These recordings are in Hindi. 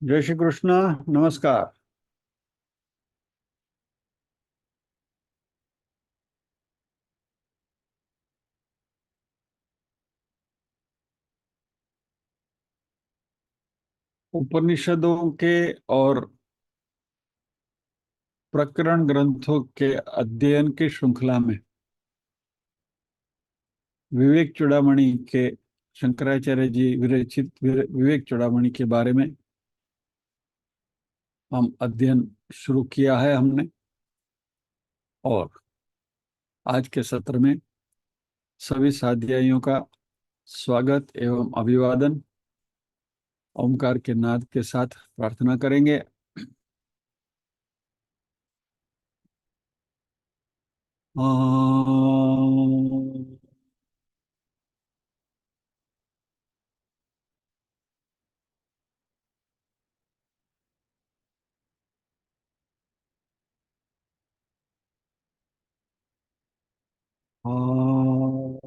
जय श्री कृष्ण। नमस्कार। उपनिषदों के और प्रकरण ग्रंथों के अध्ययन की श्रृंखला में विवेक चूड़ामणि के शंकराचार्य जी विरचित विवेक चूड़ामणि के बारे में हम अध्ययन शुरू किया है हमने। और आज के सत्र में सभी साध्यायियों का स्वागत एवं अभिवादन ओमकार के नाद के साथ प्रार्थना करेंगे। ओम। ओम।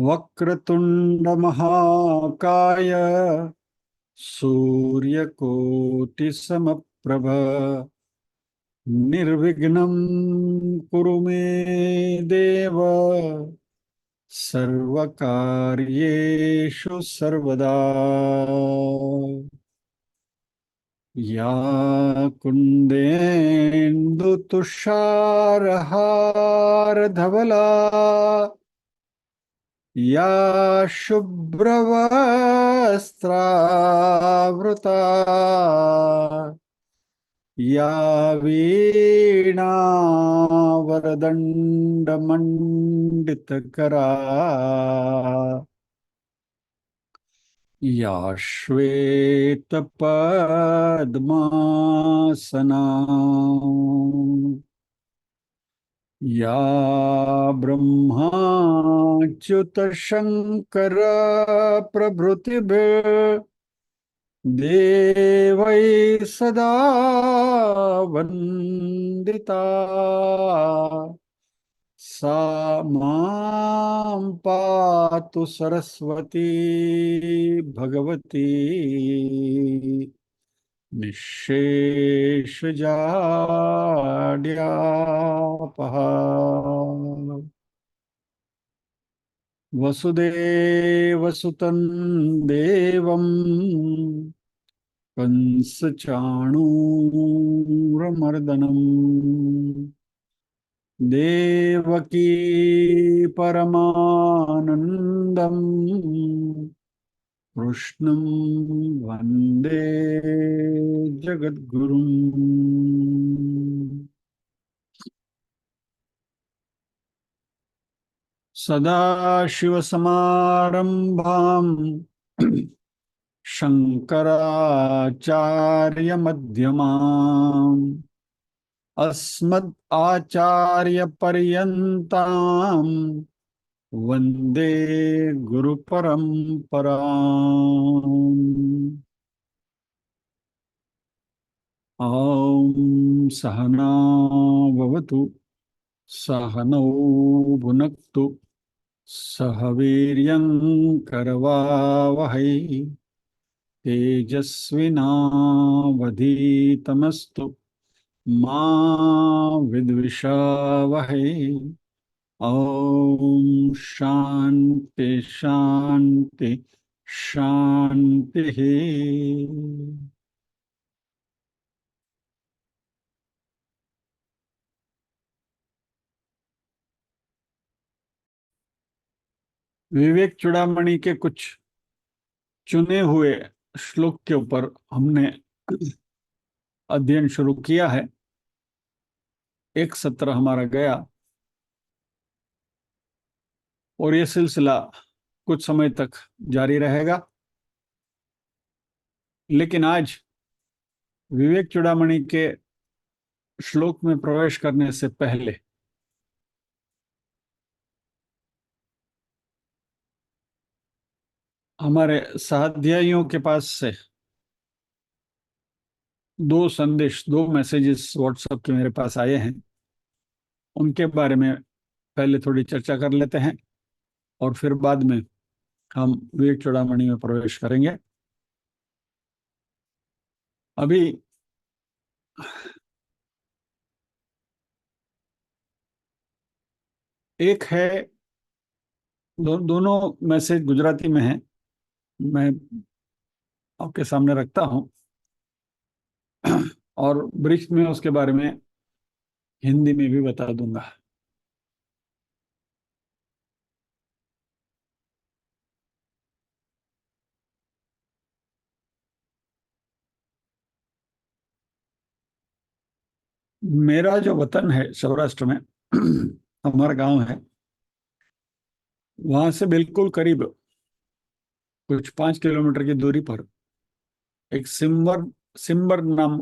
वक्रतुंड महाकाय सूर्यकोटि समप्रभ निर्विघ्नं कुरु मे देव सर्वकार्येषु सर्वदा। या कुन्देन्दु तुषारहार धवला या शुभ्रवस्त्रावृता या वीणावरदण्डमण्डितकरा या श्वेतपद्मासना या ब्रह्माच्युतशङ्कर प्रभृतिभिः देवैः सदा वन्दिता सा मां पातु सरस्वती भगवती निःशेषजाड्यापहा। वसुदेवसुतं देवं कंसचाणूरमर्दनम् देवकी परमानन्दम् कृष्णं वन्दे जगद्गुरुम्। सदाशिवसमारम्भाम् शङ्कराचार्यमध्यमाम् अस्मद् आचार्यपर्यन्ताम् वन्दे गुरुपरम्पराम्। ॐ सहना भवतु सहनौ भुनक्तु सह वीर्यं करवावहै तेजस्विनावधीतमस्तु मा विद्विषावहै। ओम शांति शांति शांति। विवेक चूड़ामणि के कुछ चुने हुए श्लोक के ऊपर हमने अध्ययन शुरू किया है। एक सत्र हमारा गया और ये सिलसिला कुछ समय तक जारी रहेगा। लेकिन आज विवेक चूड़ामणि के श्लोक में प्रवेश करने से पहले हमारे साध्यायियों के पास से दो संदेश, दो मैसेजेस व्हाट्सएप के मेरे पास आए हैं। उनके बारे में पहले थोड़ी चर्चा कर लेते हैं और फिर बाद में हम विवेक चूड़ामणि में प्रवेश करेंगे। अभी एक है, दोनों मैसेज गुजराती में हैं। मैं आपके सामने रखता हूं और ब्रिज में उसके बारे में हिंदी में भी बता दूंगा। मेरा जो वतन है सौराष्ट्र में हमारा गांव है, वहां से बिल्कुल करीब कुछ 5 किलोमीटर की दूरी पर एक सिम्बर सिम्बर नाम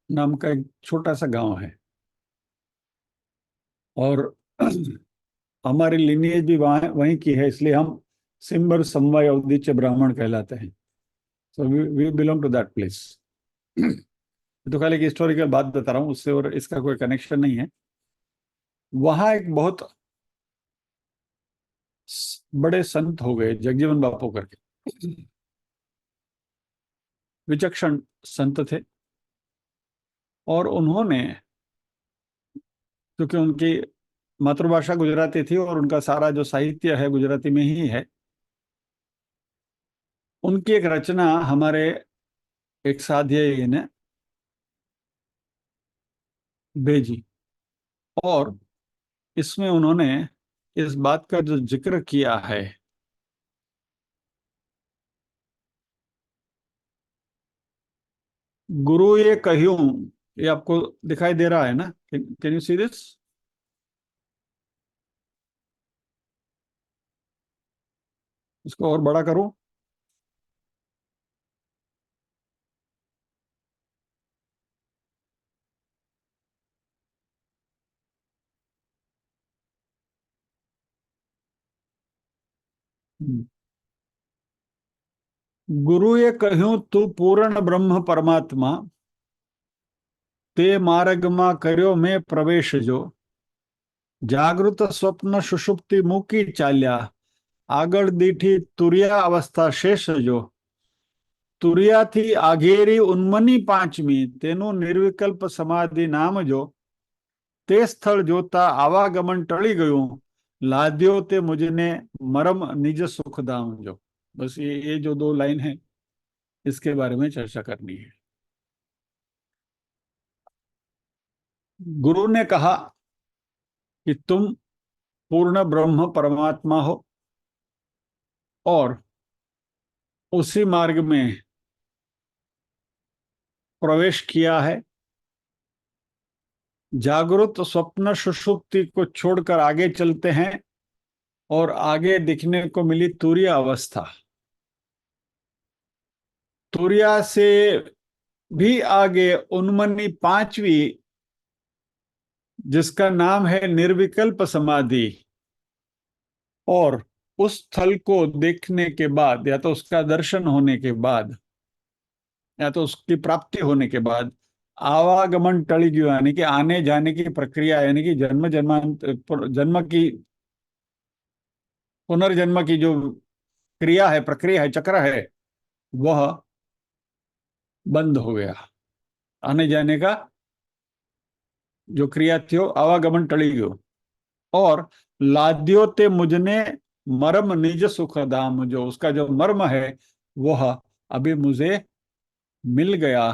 नाम का एक छोटा सा गांव है। और हमारी लिनिएज भी वहाँ वहीं की है, इसलिए हम सिम्बर समवाय अवधीच्य ब्राह्मण कहलाते हैं। So we belong to that place. तो खाली एक हिस्टोरिकल बात बता रहा हूँ, उससे और इसका कोई कनेक्शन नहीं है। वहाँ एक बहुत बड़े संत हो गए, जगजीवन बापू करके, विचक्षण संत थे। और उन्होंने, क्योंकि उनकी मातृभाषा गुजराती थी और उनका सारा जो साहित्य है गुजराती में ही है, उनकी एक रचना हमारे एक साध्वी ने भेजी। और इसमें उन्होंने इस बात का जो जिक्र किया है, गुरु ये कह्यूं, ये आपको दिखाई दे रहा है ना? Can you see this? इसको और बड़ा करूं? गुरु ये कह्यूं तू पूर्ण ब्रह्म परमात्मा, ते मार्ग માં કર્યો મેં પ્રવેશ જો, જાગૃત સ્વપ્ન સુષુપ્તિ મૂકી ચાલ્યા, આગળ દીઠી તુર્યા અવસ્થા શેષ જો, તુર્યાથી આગેરી ઉન્મની પાંચમી, તેનું નિર્વિકલ્પ સમાધિ નામ જો, તે સ્થળ જોતા આવાગમન ટળી ગયું, लाद्यो ते मुझने मरम निज सुख धाम जो। बस ये जो दो लाइन है, इसके बारे में चर्चा करनी है। गुरु ने कहा कि तुम पूर्ण ब्रह्म परमात्मा हो और उसी मार्ग में प्रवेश किया है। जागृत स्वप्न सुषुप्ति को छोड़कर आगे चलते हैं और आगे दिखने को मिली तुरीय अवस्था। तुरिया से भी आगे उन्मनी पांचवी, जिसका नाम है निर्विकल्प समाधि। और उस स्थल को देखने के बाद, या तो उसका दर्शन होने के बाद, या तो उसकी प्राप्ति होने के बाद, आवागमन टली गयो, यानी कि आने जाने की प्रक्रिया, यानी कि जन्म की, पुनर्जन्म की जो क्रिया है, प्रक्रिया है, चक्र है, वह बंद हो गया। आने जाने का जो क्रिया थी, वो आवागमन टली गयो। और लाद्यो ते मुझने मर्म निज सुख धाम जो, उसका जो मर्म है वह अभी मुझे मिल गया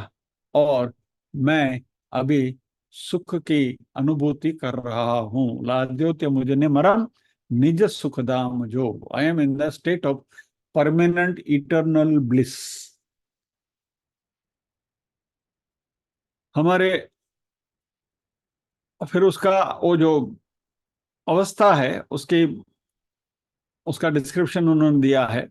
और मैं अभी सुख की अनुभूति कर रहा हूं। लाद्यो ते मुझने मरम निज सुख धाम जो, I am in the state of permanent eternal bliss. हमारे, फिर उसका वो जो अवस्था है, उसकी उसका डिस्क्रिप्शन उन्होंने दिया है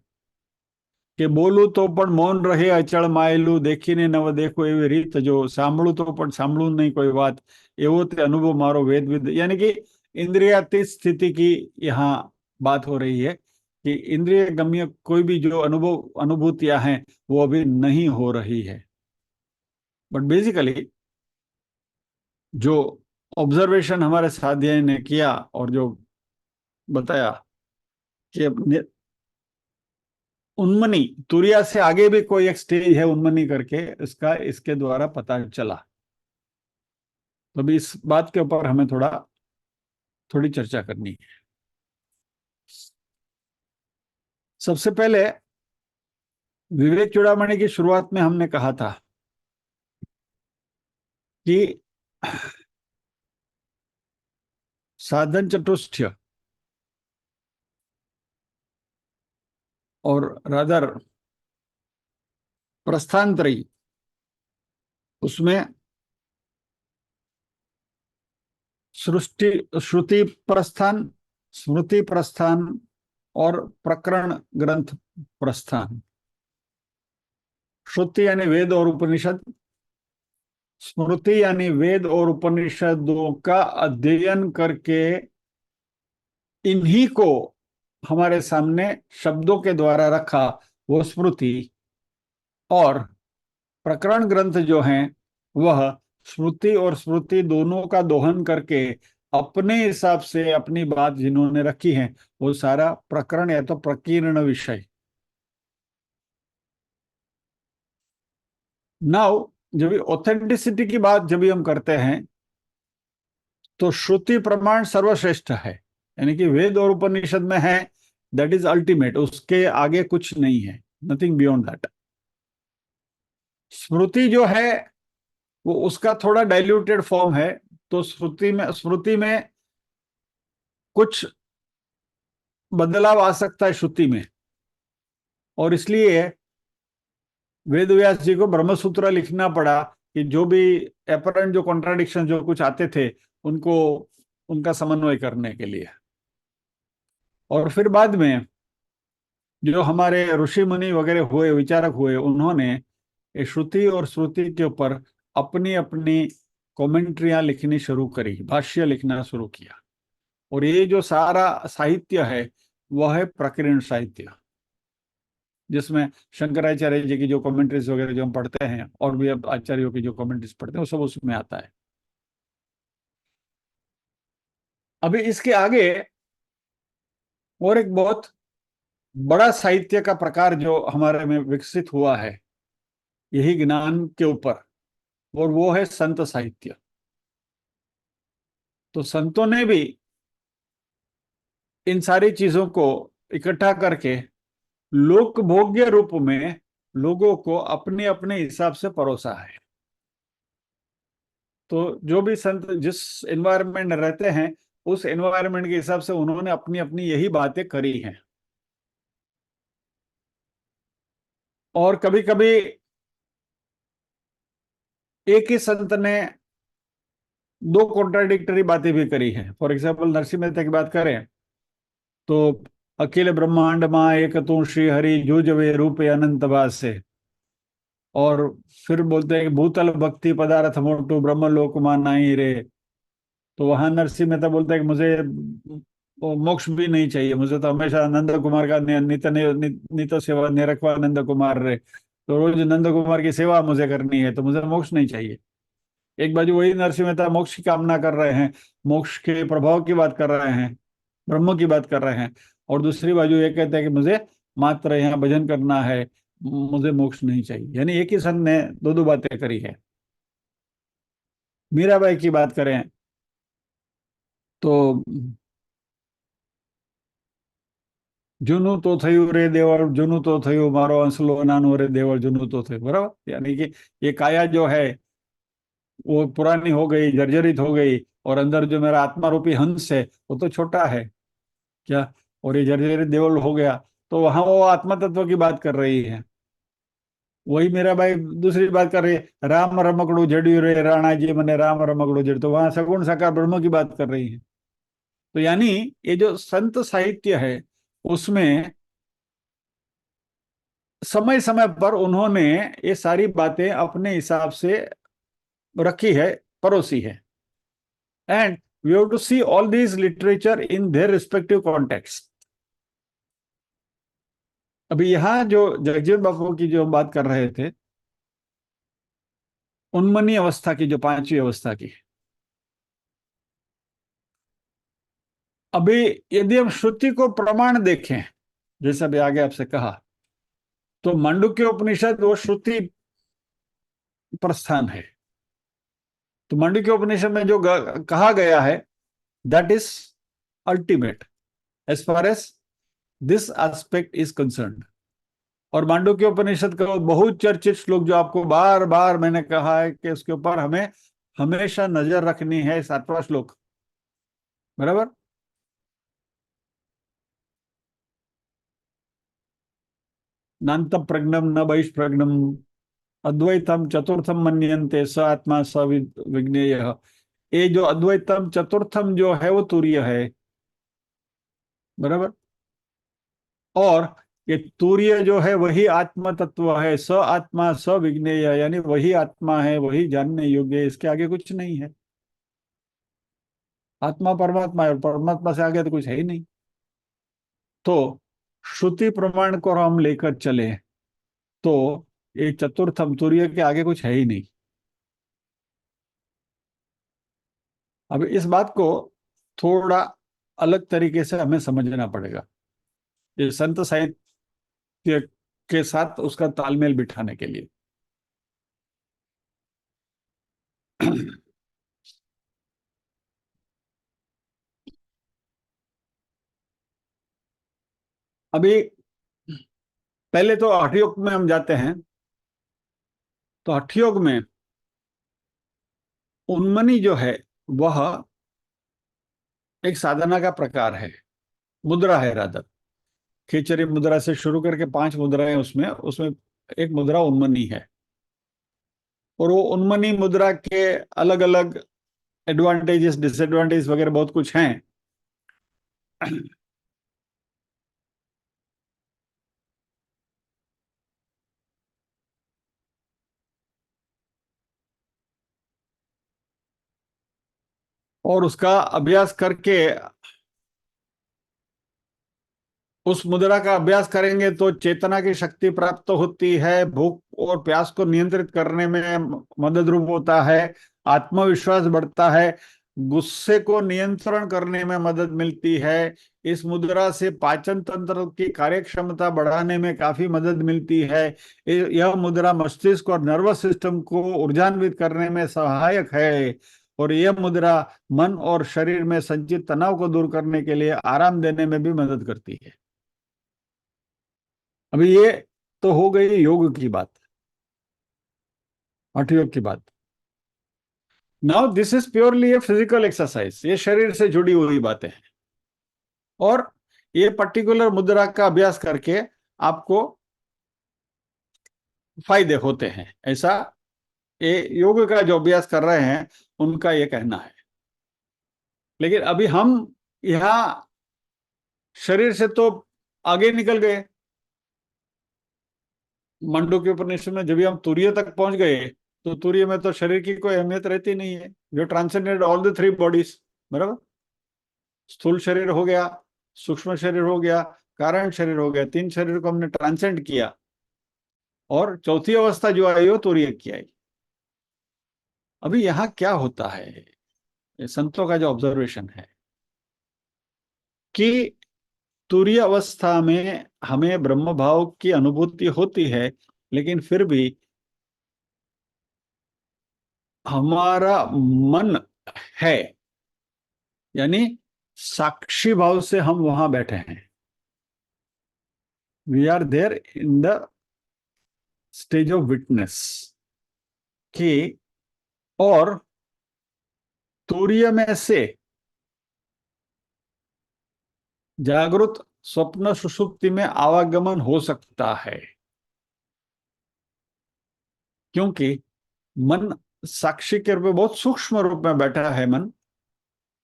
કે બોલું તો પણ મૌન રહે અચળ માયેલું, દેખીને નવ देखो એવી રીત જો, સાંભળું તો પણ સાંભળું नहीं कोई बात, એવો તે अनुभव मारो वेद विद। यानी कि इंद्रियातीत स्थिति की यहाँ बात हो रही है कि इंद्रिय गम्य कोई भी जो अनुभूतियां हैं वो अभी नहीं हो रही है। बट बेसिकली जो ऑब्जर्वेशन हमारे साध्याय ने किया और जो बताया कि उन्मनी तुरिया से आगे भी कोई एक स्टेज है उन्मनी करके, इसका इसके द्वारा पता चला। तो अभी इस बात के ऊपर हमें थोड़ी चर्चा करनी है। सबसे पहले विवेक चूड़ामणि की शुरुआत में हमने कहा था कि साधन चतुष्टय और रादर प्रस्थानत्रयी, उसमें सृष्टि श्रुति प्रस्थान, स्मृति प्रस्थान और प्रकरण ग्रंथ प्रस्थान। श्रुति यानी वेद और उपनिषद, स्मृति यानी वेद और उपनिषदों का अध्ययन करके इन्हीं को हमारे सामने शब्दों के द्वारा रखा, वो स्मृति। और प्रकरण ग्रंथ जो हैं वह स्मृति और स्मृति दोनों का दोहन करके अपने हिसाब से अपनी बात जिन्होंने रखी है वो सारा प्रकरण या तो प्रकीर्ण विषय। नाउ जब ऑथेंटिसिटी की बात जब भी हम करते हैं तो श्रुति प्रमाण सर्वश्रेष्ठ है, यानी कि वेद और उपनिषद में है, दैट इज अल्टीमेट, उसके आगे कुछ नहीं है, नथिंग बियॉन्ड दैट। स्मृति जो है वो उसका थोड़ा डाइल्यूटेड फॉर्म है, तो स्मृति में कुछ बदलाव आ सकता है श्रुति में, और इसलिए वेद व्यास जी को ब्रह्मसूत्र लिखना पड़ा कि जो भी अपरेंट जो कॉन्ट्राडिक्शन जो कुछ आते थे उनको उनका समन्वय करने के लिए। और फिर बाद में जो हमारे ऋषि मुनि वगैरह हुए, विचारक हुए, उन्होंने श्रुति और श्रुति के ऊपर अपनी अपनी कमेंट्रियां लिखनी शुरू करी, भाष्य लिखना शुरू किया। और ये जो सारा साहित्य है वह है प्रकीर्ण साहित्य, जिसमें शंकराचार्य जी की जो कमेंट्रीज वगैरह जो हम पढ़ते हैं और भी अब आचार्यों की जो कमेंट्रीज पढ़ते हैं वो सब उसमें आता है। अभी इसके आगे और एक बहुत बड़ा साहित्य का प्रकार जो हमारे में विकसित हुआ है यही ज्ञान के ऊपर, और वो है संत साहित्य। तो संतों ने भी इन सारी चीजों को इकट्ठा करके लोक भोग्य रूप में लोगों को अपने अपने हिसाब से परोसा है। तो जो भी संत जिस एनवायरनमेंट में रहते हैं उस एनवायरनमेंट के हिसाब से उन्होंने अपनी अपनी यही बातें करी हैं। और कभी कभी एक ही संत ने दो कॉन्ट्राडिक्टरी बातें भी करी हैं। फॉर एग्जाम्पल नरसिंह मेहता की बात करें तो अखिल ब्रह्मांड मां एक तू श्री हरि जूझवे रूप अनंत से, और फिर बोलते हैं कि भूतल भक्ति पदार्थ मोटू ब्रह्म लोक मां नहीं रे। तो वहां नरसिंह मेहता बोलते हैं कि मुझे वो मोक्ष भी नहीं चाहिए, मुझे तो हमेशा नंद कुमार का नित सेवा निरखवा नंद कुमार रे, तो रोज नंद कुमार की सेवा मुझे करनी है, तो मुझे मोक्ष नहीं चाहिए। एक बाजू वही नरसिंह मेहता मोक्ष की कामना कर रहे हैं, मोक्ष के प्रभाव की बात कर रहे हैं, ब्रह्म की बात कर रहे हैं, और दूसरी बाजू ये कहते हैं कि मुझे मात्र यहाँ भजन करना है, मुझे मोक्ष नहीं चाहिए। यानी एक ही संत ने दो दो बातें करी है। मीराबाई की बात करें तो जूनू तो थयु रे देवल, जूनू तो थयु मारो अंसलो नानो रे देवल, जूनू तो थयु, बराबर। यानी कि ये काया जो है वो पुरानी हो गई, जर्जरित हो गई, और अंदर जो मेरा आत्मा रूपी हंस है वो तो छोटा है क्या, और ये जर्जरित देवल हो गया। तो वहां वो आत्मा तत्व की बात कर रही है। वही मेरा भाई दूसरी बात कर रही है, राम रमकड़ू जड़्यू रे राणा जी मने राम रमकड़ू जड़, तो वहां सगुण साकार ब्रह्म की बात कर रही है। तो यानी ये जो संत साहित्य है उसमें समय समय पर उन्होंने ये सारी बातें अपने हिसाब से रखी है, परोसी है। And we have to see all these literature in their respective context. अभी यहाँ जो जगजीवन बापू की जो हम बात कर रहे थे, उन्मनी अवस्था की, जो पांचवी अवस्था की, अभी यदि हम श्रुति को प्रमाण देखें, जैसे अभी आगे आपसे कहा, तो मांडुक्य उपनिषद वो श्रुति प्रस्थान है। तो मांडुक्य उपनिषद में जो कहा गया है, that is ultimate as far as this aspect is concerned. और मांडुक्य उपनिषद का बहुत चर्चित श्लोक, जो आपको बार बार मैंने कहा है कि उसके ऊपर हमें हमेशा नजर रखनी है, 7वां श्लोक, बराबर। नान्त प्रज्ञम न बहिष्प्रज्ञम अद्वैतम चतुर्थम मन्यन्ते स आत्मा स विज्ञेय। ये जो अद्वैतम चतुर्थम जो है वो तुरीय है, बराबर। और ये तुरीय जो है वही आत्म तत्व है, स आत्मा स विज्ञेय, यानी वही आत्मा है, वही जानने योग्य है, इसके आगे कुछ नहीं है। आत्मा परमात्मा है, और परमात्मा से आगे तो कुछ है ही नहीं। तो श्रुति प्रमाण को हम लेकर चले तो ये चतुर्थम तुरीय के आगे कुछ है ही नहीं। अब इस बात को थोड़ा अलग तरीके से हमें समझना पड़ेगा, ये संत साहित्य के साथ उसका तालमेल बिठाने के लिए। अभी पहले तो हठ योग में हम जाते हैं। तो हठ योग में उन्मनी जो है वह एक साधना का प्रकार है, मुद्रा है रादर। खेचरी मुद्रा से शुरू करके 5 मुद्राएं, उसमें उसमें एक मुद्रा उन्मनी है। और वो उन्मनी मुद्रा के अलग अलग एडवांटेजेस, डिसएडवांटेज वगैरह बहुत कुछ हैं। और उसका अभ्यास करके, उस मुद्रा का अभ्यास करेंगे तो चेतना की शक्ति प्राप्त होती है, भूख और प्यास को नियंत्रित करने में मदद रूप होता है, आत्मविश्वास बढ़ता है, गुस्से को नियंत्रण करने में मदद मिलती है। इस मुद्रा से पाचन तंत्र की कार्यक्षमता बढ़ाने में काफी मदद मिलती है। यह मुद्रा मस्तिष्क और नर्वस सिस्टम को ऊर्जान्वित करने में सहायक है। और यह मुद्रा मन और शरीर में संचित तनाव को दूर करने के लिए आराम देने में भी मदद करती है। अभी ये तो हो गई योग की बात, हठ योग की बात। Now this is purely a physical exercise, ये शरीर से जुड़ी हुई बातें हैं। और ये पर्टिकुलर मुद्रा का अभ्यास करके आपको फायदे होते हैं, ऐसा ये योग का जो अभ्यास कर रहे हैं उनका ये कहना है। लेकिन अभी हम यहाँ शरीर से तो आगे निकल गए। मंडूक्य उपनिषद में जब भी हम तुरीय तक पहुंच गए, तो तुरीय में तो शरीर की कोई अहमियत रहती नहीं है। जो ट्रांसेंडेड ऑल द 3 बॉडीज, बराबर। स्थूल शरीर हो गया, सूक्ष्म शरीर हो गया, कारण शरीर हो गया, 3 शरीर को हमने ट्रांसेंड किया। और चौथी अवस्था जो आई वो तुरीय की आई। अभी यहाँ क्या होता है, ये संतों का जो ऑब्जर्वेशन है कि तुरीय अवस्था में हमें ब्रह्म भाव की अनुभूति होती है, लेकिन फिर भी हमारा मन है, यानी साक्षी भाव से हम वहां बैठे हैं। We are there in the stage of witness की। और तुरीय में से जागृत स्वप्न सुषुप्ति में आवागमन हो सकता है, क्योंकि मन साक्षी के रूप में बहुत सूक्ष्म रूप में बैठा है मन।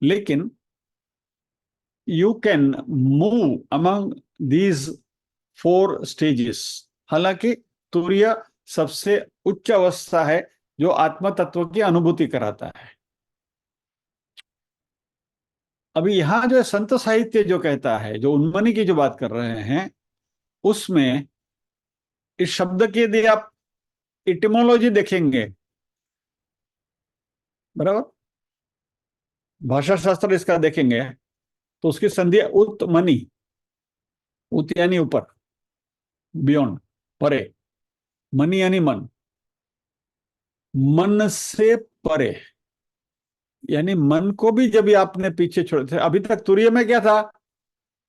लेकिन you can move among these 4 stages हालांकि तुरीय सबसे उच्च अवस्था है जो आत्म तत्व की अनुभूति कराता है। अभी यहां जो संत साहित्य जो कहता है, जो उन्मनी की जो बात कर रहे हैं, उसमें इस शब्द की यदि आप इटिमोलॉजी देखेंगे, बराबर, भाषा शास्त्र इसका देखेंगे, तो उसकी संधि है उत मनी। उत यानी ऊपर, बियॉन्ड, परे, मनी यानी मन, मन से परे, यानी मन को भी जब आपने पीछे छोड़े थे। अभी तक तुरीय में क्या था,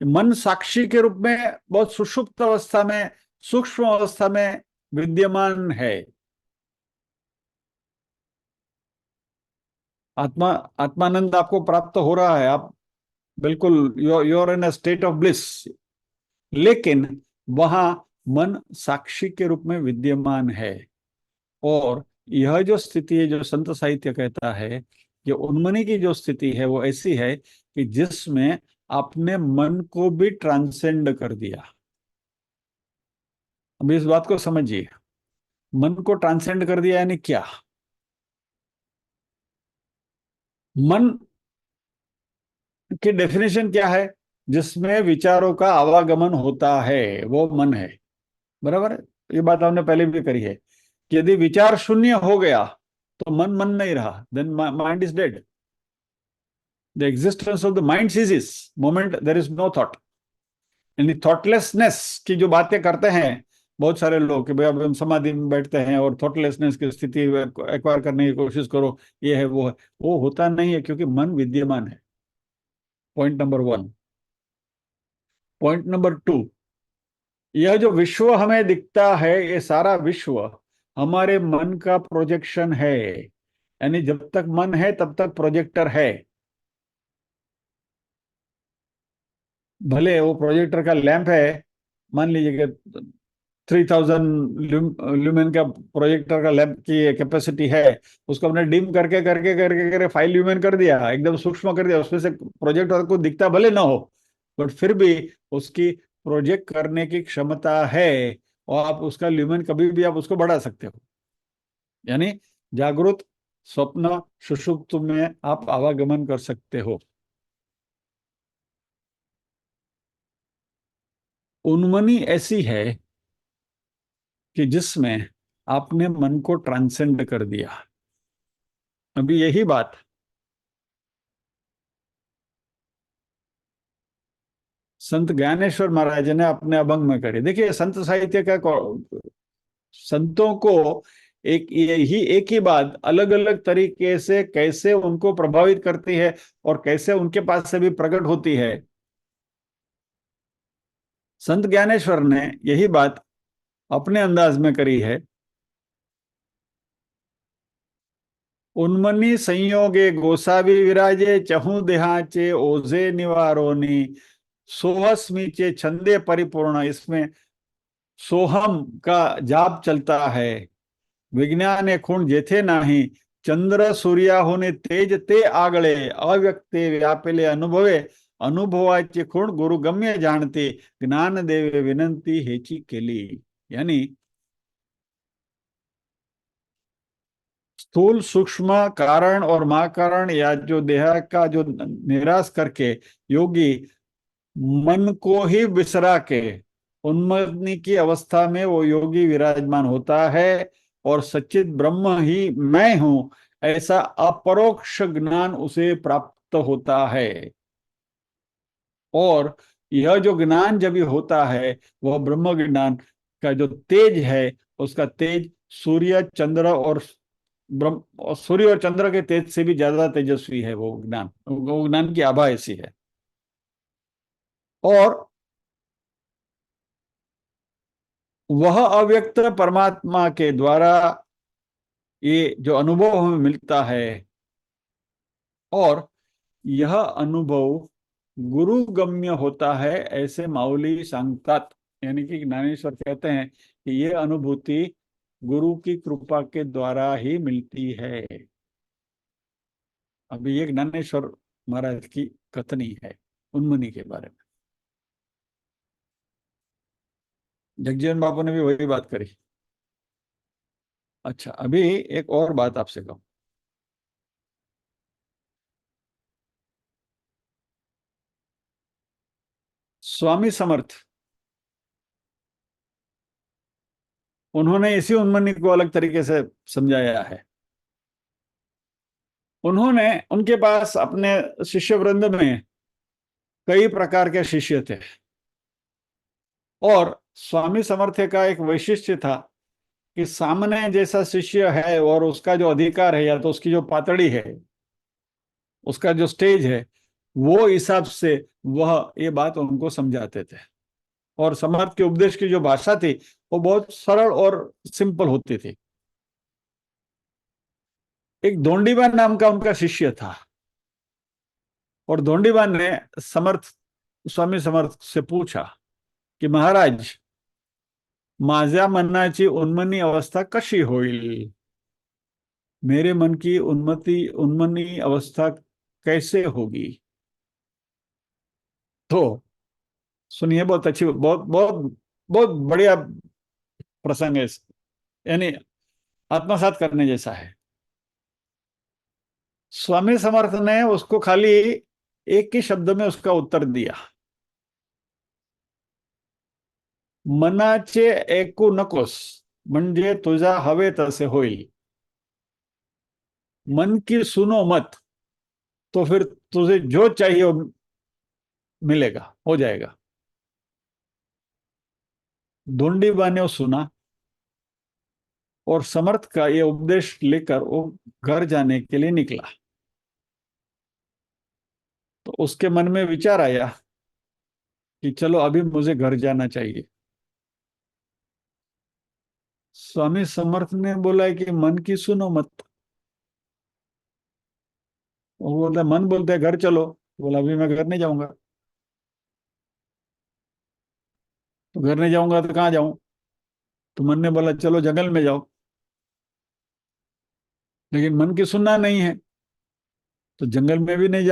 मन साक्षी के रूप में बहुत सुषुप्त अवस्था में, सूक्ष्म अवस्था में विद्यमान है। आत्मा, आत्मानंद आपको प्राप्त हो रहा है, आप बिल्कुल you are in a state of bliss, लेकिन वहां मन साक्षी के रूप में विद्यमान है। और यह जो स्थिति है, जो संत साहित्य कहता है, ये उन्मनी की जो स्थिति है वो ऐसी है कि जिसमें आपने मन को भी ट्रांसेंड कर दिया। अब इस बात को समझिए, मन को ट्रांसेंड कर दिया यानी क्या। मन की डेफिनेशन क्या है, जिसमें विचारों का आवागमन होता है, वो मन है। बराबर है। ये बात हमने पहले भी करी है कि यदि विचार शून्य हो गया तो मन मन नहीं रहा, then mind is dead. The existence of the mind ceases moment there is no thought. यानी थॉटलेसनेस की जो बातें करते हैं बहुत सारे लोग कि भाई अब हम समाधि में बैठते हैं और थॉटलेसनेस की स्थिति एक्वायर करने की कोशिश करो, ये है वो है, वो होता नहीं है, क्योंकि मन विद्यमान है। Point number one. Point number two, यह जो विश्व हमें दिखता है, ये सारा विश्व हमारे मन का प्रोजेक्शन है। यानी जब तक मन है तब तक प्रोजेक्टर है। भले वो प्रोजेक्टर का लैंप है, मान लीजिए कि 3000 ल्यूमेन का प्रोजेक्टर का लैंप की कैपेसिटी है, उसको हमने डिम करके करके करके करके 5 ल्यूमेन कर दिया, एकदम सूक्ष्म कर दिया, उसमें से प्रोजेक्टर को दिखता भले ना हो, बट फिर भी उसकी प्रोजेक्ट करने की क्षमता है। और आप उसका ल्यूमेन कभी भी आप उसको बढ़ा सकते हो। यानी जागृत, स्वप्न, सुषुप्त में आप आवागमन कर सकते हो। उन्मनी ऐसी है कि जिसमें आपने मन को ट्रांसेंड कर दिया। अभी यही बात संत ज्ञानेश्वर महाराज ने अपने अभंग में करी। देखिए संत साहित्य का संतों को एक यही एक ही बात अलग अलग तरीके से कैसे उनको प्रभावित करती है और कैसे उनके पास से भी प्रकट होती है। संत ज्ञानेश्वर ने यही बात अपने अंदाज में करी है। उन्मनी संयोगे गोसावी विराजे, चहु देहाचे ओझे निवारोनी, सोहस्मीचे छंदे परिपूर्ण। इसमें सोहम का जाप चलता है। विज्ञान खूण जेथे नाही, चंद्र सूर्या होने तेज ते आगळे, अव्यक्ते व्यापेले अनुभवे, अनुभवाचे खूण गुरुगम्य जाणते, ज्ञान देवे विनंती हेची केली। यानी स्थूल सूक्ष्म कारण और महाकारण या जो देह का जो निराश करके योगी मन को ही विसरा के उन्मत्त की अवस्था में वो योगी विराजमान होता है और सच्चित ब्रह्म ही मैं हूं, ऐसा अपरोक्ष ज्ञान उसे प्राप्त होता है। और यह जो ज्ञान जब भी होता है, वह ब्रह्म ज्ञान का जो तेज है, उसका तेज सूर्य चंद्र और ब्रह्म और सूर्य और चंद्र के तेज से भी ज्यादा तेजस्वी है वो ज्ञान की आभा ऐसी है। और वह अव्यक्त परमात्मा के द्वारा ये जो अनुभव हमें मिलता है, और यह अनुभव गुरुगम्य होता है, ऐसे माऊली सांगतात। यानी कि ज्ञानेश्वर कहते हैं कि ये अनुभूति गुरु की कृपा के द्वारा ही मिलती है। अभी ये ज्ञानेश्वर महाराज की कथनी है उन्मुनि के बारे में। जगजीवन बापू ने भी वही बात करी। अच्छा, अभी एक और बात आपसे कहूं। स्वामी समर्थ, उन्होंने इसी उन्मनी को अलग तरीके से समझाया है। उन्होंने, उनके पास अपने शिष्य वृंद में कई प्रकार के शिष्य थे, और स्वामी समर्थ का एक वैशिष्ट्य था कि सामने जैसा शिष्य है और उसका जो अधिकार है या तो उसकी जो पातड़ी है, उसका जो स्टेज है, वो हिसाब से वह ये बात उनको समझाते थे। और समर्थ के उपदेश की जो भाषा थी वो बहुत सरल और सिंपल होती थी। एक धोंडीबा नाम का उनका शिष्य था, और धोंडीबा ने समर्थ, स्वामी समर्थ से पूछा की महाराज, माझ्या मनाची उन्मनी अवस्था कशी होईल? मेरे मन की उन्मनी अवस्था कैसे होगी? तो सुनिए, बहुत अच्छी, बहुत बहुत बहुत बढ़िया प्रसंग है, यानी आत्मसात करने जैसा है। स्वामी समर्थ ने उसको खाली एक ही शब्द में उसका उत्तर दिया, मनाचे ऐकू नकोस, म्हणजे तुझा हवे तसे होईल। मन की सुनो मत, तो फिर तुझे जो चाहिए वो मिलेगा, हो जाएगा। धोंडीबा ने वो सुना, और समर्थ का ये उपदेश लेकर वो घर जाने के लिए निकला। तो उसके मन में विचार आया कि चलो अभी मुझे घर जाना चाहिए। स्वामी समर्थ ने बोला है कि मन की सुनो मत। वो बोलता, मन बोलते घर चलो। बोला अभी मैं घर नहीं जाऊंगा। तो घर नहीं जाऊंगा तो कहाँ जाऊं? तो मन ने बोला चलो जंगल में जाओ। लेकिन मन की सुनना नहीं है, तो जंगल में भी नहीं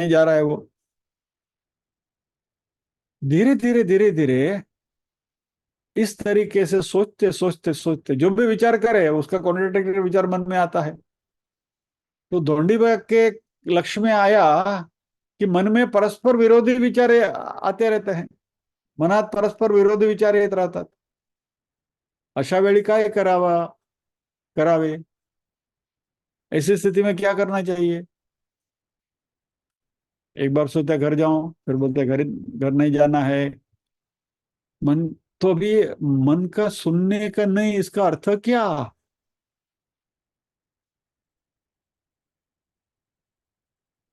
जा रहा है वो। धीरे धीरे धीरे धीरे इस तरीके से सोचते सोचते सोचते जो भी विचार करे उसका कॉन्ट्रडिक्टरी विचार मन में आता है। तो धोंडीबा के लक्ष्य में आया कि मन में परस्पर विरोधी विचार आते रहते हैं, मनात परस्पर विरोधी विचार येत राहतात। अशा वेळी काय करावे, ऐसी स्थिति में क्या करना चाहिए? एक बार सोचता घर जाऊं, फिर बोलते घर घर नहीं जाना है। मन, तो अभी मन का सुनने का नहीं, इसका अर्थ क्या?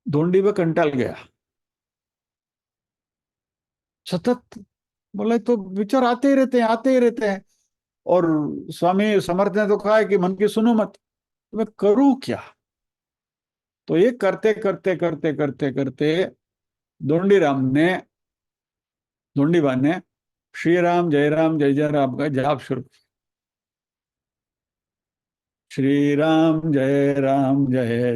धोंडी में कंटाल गया सतत। बोले तो विचार आते ही रहते हैं, आते ही रहते हैं। और स्वामी समर्थ ने तो कहा है कि मन की सुनो मत। तो मैं करूं क्या? तो ये करते करते करते करते करते धोंडीराम ने धोंडीबा ने श्री राम जय जय राम का जाप शुरू। श्री राम जय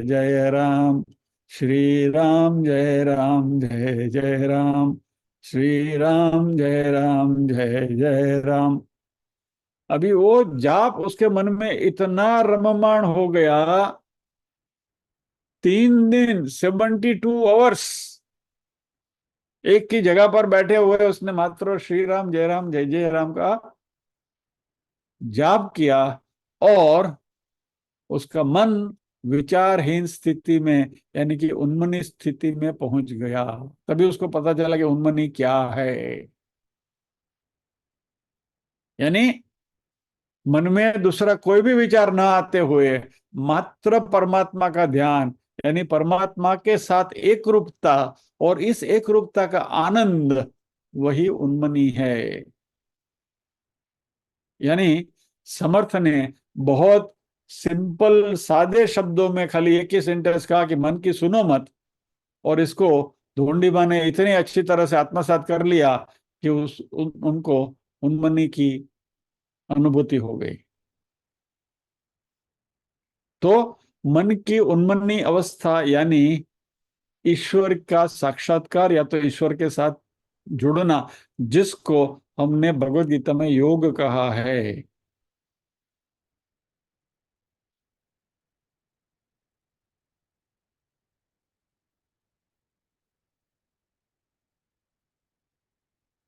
जय राम, श्री राम जय जय राम, श्री राम जय जय राम। अभी वो जाप उसके मन में इतना रममाण हो गया, 3 दिन 72 आवर्स एक की जगह पर बैठे हुए उसने मात्र जय राम जय जय राम का जाप किया, और उसका मन विचारहीन स्थिति में, यानी कि उन्मनी स्थिति में पहुंच गया। तभी उसको पता चला कि उन्मनी क्या है। यानी मन में दूसरा कोई भी विचार ना आते हुए मात्र परमात्मा का ध्यान, यानी परमात्मा के साथ एक रूपता, और इस एक रूपता का आनंद, वही उन्मनी है। यानी समर्थ ने बहुत सिंपल सादे शब्दों में खाली एक ही सेंटेंस कहा कि मन की सुनो मत, और इसको धोंडीबा ने इतनी अच्छी तरह से आत्मसात कर लिया कि उनको उन्मनी की अनुभूति हो गई। तो मन की उन्मनी अवस्था यानी ईश्वर का साक्षात्कार, या तो ईश्वर के साथ जुड़ना, जिसको हमने भगवत गीता में योग कहा है।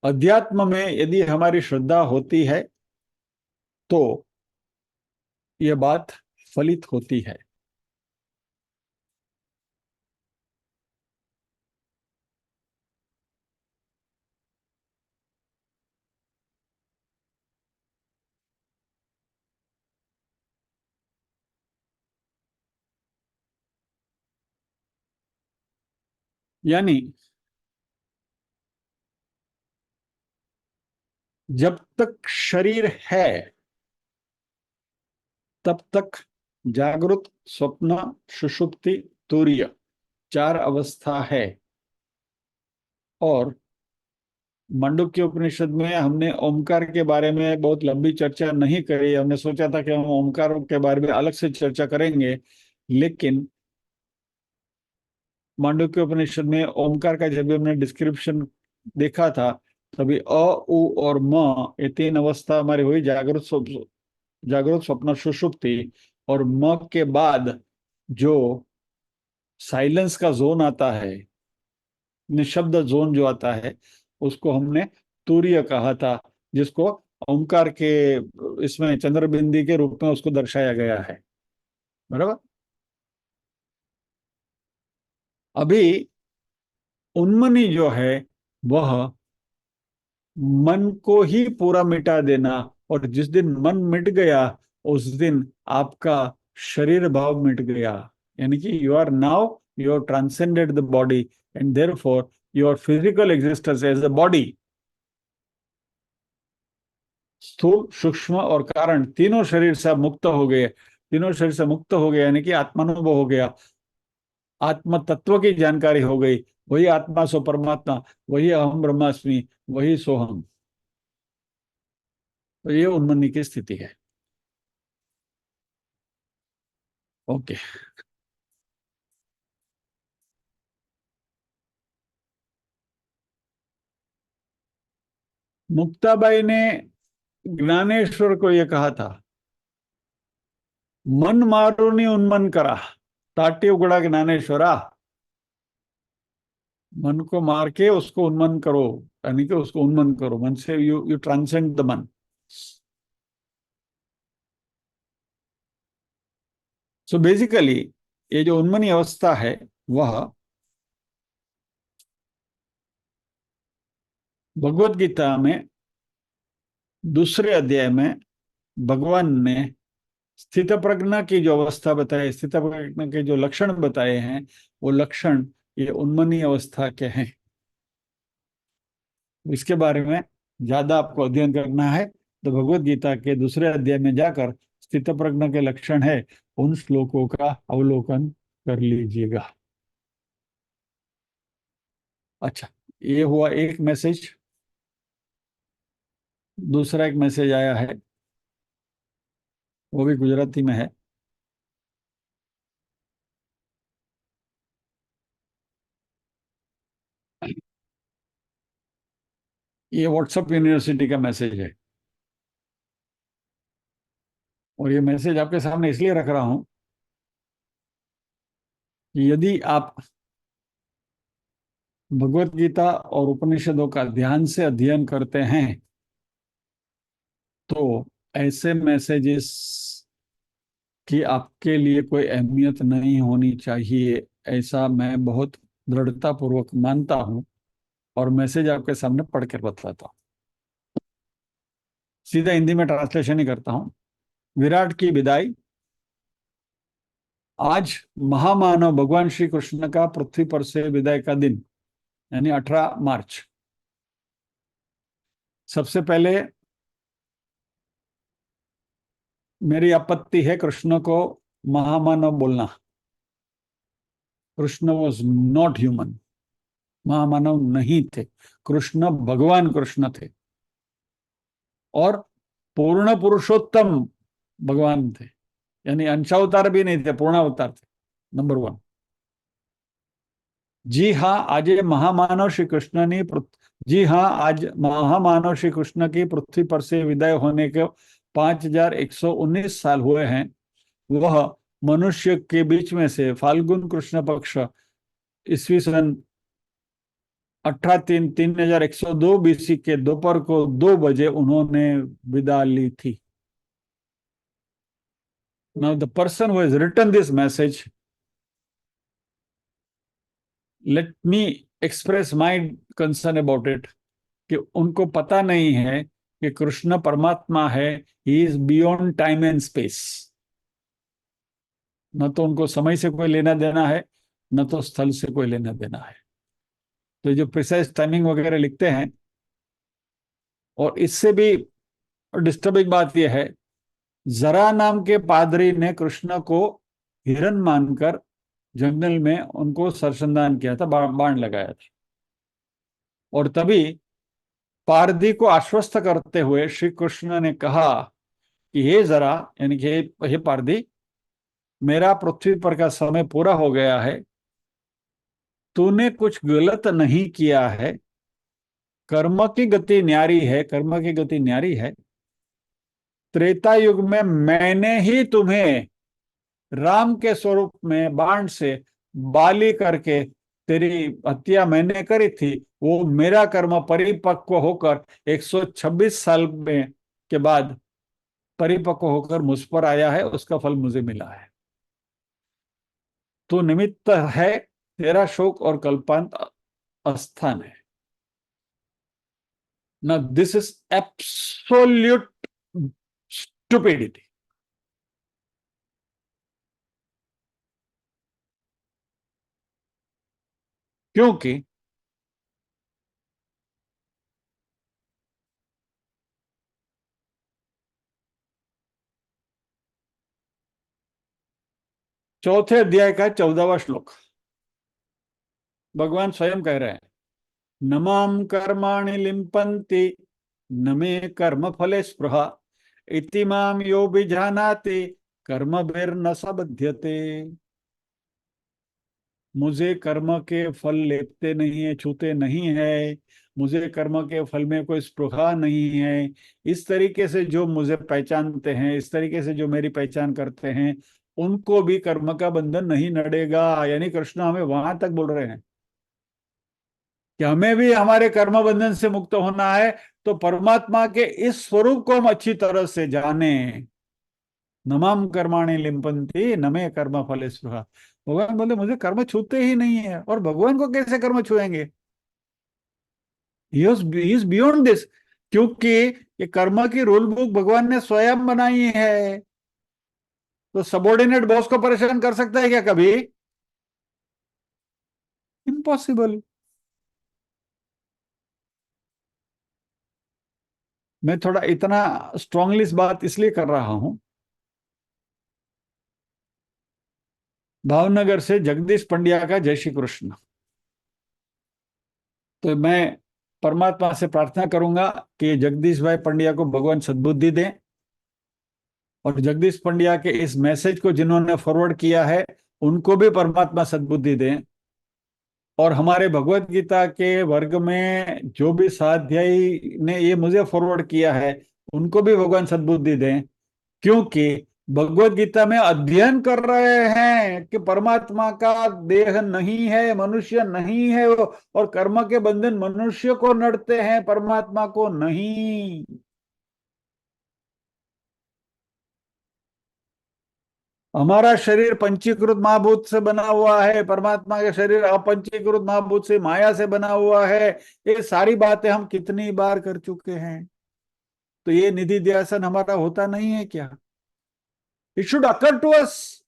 अध्यात्म में यदि हमारी श्रद्धा होती है तो यह बात फलित होती है। यानी जब तक शरीर है तब तक जागृत, स्वप्न, सुषुप्ति, तुर्य, चार अवस्था है। और मांडुक्य उपनिषद में हमने ओमकार के बारे में बहुत लंबी चर्चा नहीं करी। हमने सोचा था कि हम ओमकार के बारे में अलग से चर्चा करेंगे, लेकिन मांडुक्य उपनिषद में ओमकार का जब भी हमने डिस्क्रिप्शन देखा था, तभी अ, उ और म, ये तीन अवस्था हमारी हुई, जागृत, जागृत, स्वप्न, सुषुप्ति। और म के बाद जो साइलेंस का जोन आता है, निशब्द जोन जो आता है, उसको हमने तुरीय कहा था, जिसको ओंकार के इसमें चंद्र बिंदी के रूप में उसको दर्शाया गया है। बराबर। अभी उन्मनी जो है वह मन को ही पूरा मिटा देना, और जिस दिन मन मिट गया उस दिन आपका शरीर भाव मिट गया। यानी कि you are now, you are transcended the body, and therefore your physical existence as a body, स्थूल, सूक्ष्म और कारण, तीनों शरीर से मुक्त हो गए। तीनों शरीर से मुक्त हो गए यानी कि आत्मानुभव हो गया, आत्म तत्व की जानकारी हो गई। वही आत्मा सो परमात्मा, वही अहम ब्रह्मास्मि, वही सोहम। तो ये उन्मनी की स्थिति है। ओके। मुक्ताबाई ने ज्ञानेश्वर को यह कहा था, मन मारो नी उन्मन करा, ताटी उगड़ा ज्ञानेश्वरा। मन को मार के उसको उन्मन करो, यानी कि उसको उन्मन करो, मन से यू यू ट्रांसेंड द मन। सो बेसिकली ये जो उन्मनी अवस्था है वह भगवत गीता में दूसरे अध्याय में भगवान ने स्थित प्रज्ञा की जो अवस्था बताई, स्थित प्रज्ञा के जो लक्षण बताए हैं, वो लक्षण ये उन्मनी अवस्था के हैं। इसके बारे में ज्यादा आपको अध्ययन करना है तो भगवत गीता के दूसरे अध्याय में जाकर स्थित प्रज्ञा के लक्षण है उन श्लोकों का अवलोकन कर लीजिएगा। अच्छा, ये हुआ एक मैसेज। दूसरा एक मैसेज आया है, वो भी गुजराती में है। ये व्हाट्सएप यूनिवर्सिटी का मैसेज है, और ये मैसेज आपके सामने इसलिए रख रहा हूं कि यदि आप भगवत गीता और उपनिषदों का ध्यान से अध्ययन करते हैं तो ऐसे मैसेजेस की आपके लिए कोई अहमियत नहीं होनी चाहिए, ऐसा मैं बहुत दृढ़ता पूर्वक मानता हूं। और मैसेज आपके सामने पढ़ कर बताता हूँ, सीधा हिंदी में ट्रांसलेशन ही करता हूँ। विराट की विदाई। आज महामानव भगवान श्री कृष्ण का पृथ्वी पर से विदाई का दिन, यानी 18 मार्च। सबसे पहले मेरी आपत्ति है कृष्ण को महामानव बोलना। कृष्ण वॉज नॉट ह्यूमन, महामानव नहीं थे। कृष्ण भगवान कृष्ण थे और पूर्ण पुरुषोत्तम भगवान थे, यानी अंशावतार भी नहीं थे, पूर्णावतार थे। Number one. जी हाँ, आज महामानव श्री कृष्ण ने जी हाँ, आज महामानव श्री कृष्ण की पृथ्वी पर से विदाई होने के 5119 साल हुए हैं। वह मनुष्य के बीच में से फाल्गुन कृष्ण पक्ष ईस्वी सन 3102 के दोपहर को 2 बजे उन्होंने विदा ली थी। Now the person who has written this message, let me express my concern about it, कि उनको पता नहीं है कि कृष्ण परमात्मा है। He is beyond time and space. न तो उनको समय से कोई लेना देना है, न तो स्थल से कोई लेना देना है। तो जो प्रिसाइज टाइमिंग वगैरह लिखते हैं, और इससे भी डिस्टर्बिंग बात यह है, जरा नाम के पादरी ने कृष्ण को हिरन मानकर जंगल में उनको सरसंधान किया था, बाण लगाया था। और तभी पारधी को आश्वस्त करते हुए श्री कृष्ण ने कहा कि हे जरा, यानी कि हे पारधी, मेरा पृथ्वी पर का समय पूरा हो गया है। तूने कुछ गलत नहीं किया है। कर्म की गति न्यारी है, कर्म की गति न्यारी है। त्रेता युग में मैंने ही तुम्हें राम के स्वरूप में बाण से बाली करके तेरी हत्या मैंने करी थी। वो मेरा कर्म परिपक्व होकर 126 साल में के बाद परिपक्व होकर मुझ पर आया है, उसका फल मुझे मिला है। तो निमित्त है, तेरा शोक और कल्पांत अस्थान है। ना, दिस इज एब्सोल्यूट स्टुपिडिटी। क्योंकि चौथे अध्याय का 14वां श्लोक भगवान स्वयं कह रहे हैं, नमाम कर्माणि लिम्पन्ति न मे कर्म फले स्पृहा इति माम यो विजानाति कर्म न स बध्यते। मुझे कर्म के फल लेपते नहीं है, छूते नहीं है। मुझे कर्म के फल में कोई स्पृहा नहीं है। इस तरीके से जो मुझे पहचानते हैं, इस तरीके से जो मेरी पहचान करते हैं, उनको भी कर्म का बंधन नहीं नड़ेगा। यानी कृष्ण हमें वहां तक बोल रहे हैं कि हमें भी हमारे कर्म बंधन से मुक्त होना है। तो परमात्मा के इस स्वरूप को हम अच्छी तरह से जाने। नमाम कर्माणि लिम्पन्ति न मे कर्म फले स्पृहा। भगवान बोले मुझे कर्म छूते ही नहीं है, और भगवान को कैसे कर्म छुएंगे? He is beyond this. क्योंकि ये कर्म की रूल बुक भगवान ने स्वयं बनाई है। तो सबॉर्डिनेट बॉस को परेशान कर सकता है क्या कभी? इम्पॉसिबल। मैं थोड़ा इतना स्ट्रांगली इस बात इसलिए कर रहा हूं, भावनगर से जगदीश पंड्या का जय श्री कृष्ण। तो मैं परमात्मा से प्रार्थना करूंगा कि जगदीश भाई पंड्या को भगवान सद्बुद्धि दें, और जगदीश पंड्या के इस मैसेज को जिन्होंने फॉरवर्ड किया है, उनको भी परमात्मा सद्बुद्धि दें। और हमारे भगवत गीता के वर्ग में जो भी साध्यायी ने ये मुझे फॉरवर्ड किया है, उनको भी भगवान सद्बुद्धि दें। क्योंकि भगवत गीता में अध्ययन कर रहे हैं कि परमात्मा का देह नहीं है, मनुष्य नहीं है वो, और कर्म के बंधन मनुष्य को नड़ते हैं, परमात्मा को नहीं। हमारा शरीर पंचीकृत महाभूत से बना हुआ है, परमात्मा का शरीर अपंचीकृत महाभूत से, माया से बना हुआ है। ये सारी बातें हम कितनी बार कर चुके हैं। तो ये निधि ध्यासन हमारा होता नहीं है क्या? It should occur to us.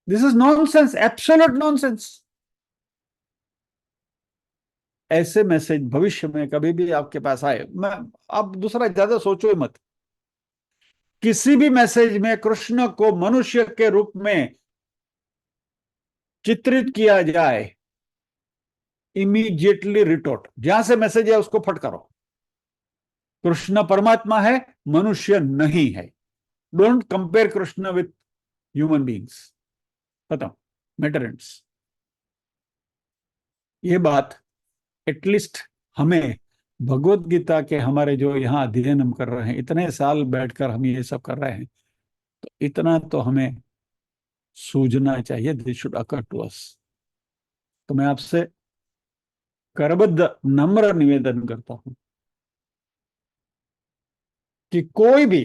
This is nonsense, absolute nonsense. ऐसे मैसेज भविष्य में कभी भी आपके पास आए, मैं आप दूसरा ज्यादा सोचो ही मत। किसी भी मैसेज में कृष्ण को मनुष्य के रूप में चित्रित किया जाए, इमीडिएटली रिटोट। जहां से मैसेज है उसको फटकारो। कृष्ण परमात्मा है, मनुष्य नहीं है। Don't compare Krishna with human beings. खत्म, मैटर एंड्स। ये बात एटलीस्ट हमें भगवत गीता के हमारे जो यहाँ अध्ययन हम कर रहे हैं, इतने साल बैठकर हम ये सब कर रहे हैं, तो इतना तो हमें सूझना चाहिए, this should occur to us. तो मैं आपसे करबद्ध नम्र निवेदन करता हूं कि कोई भी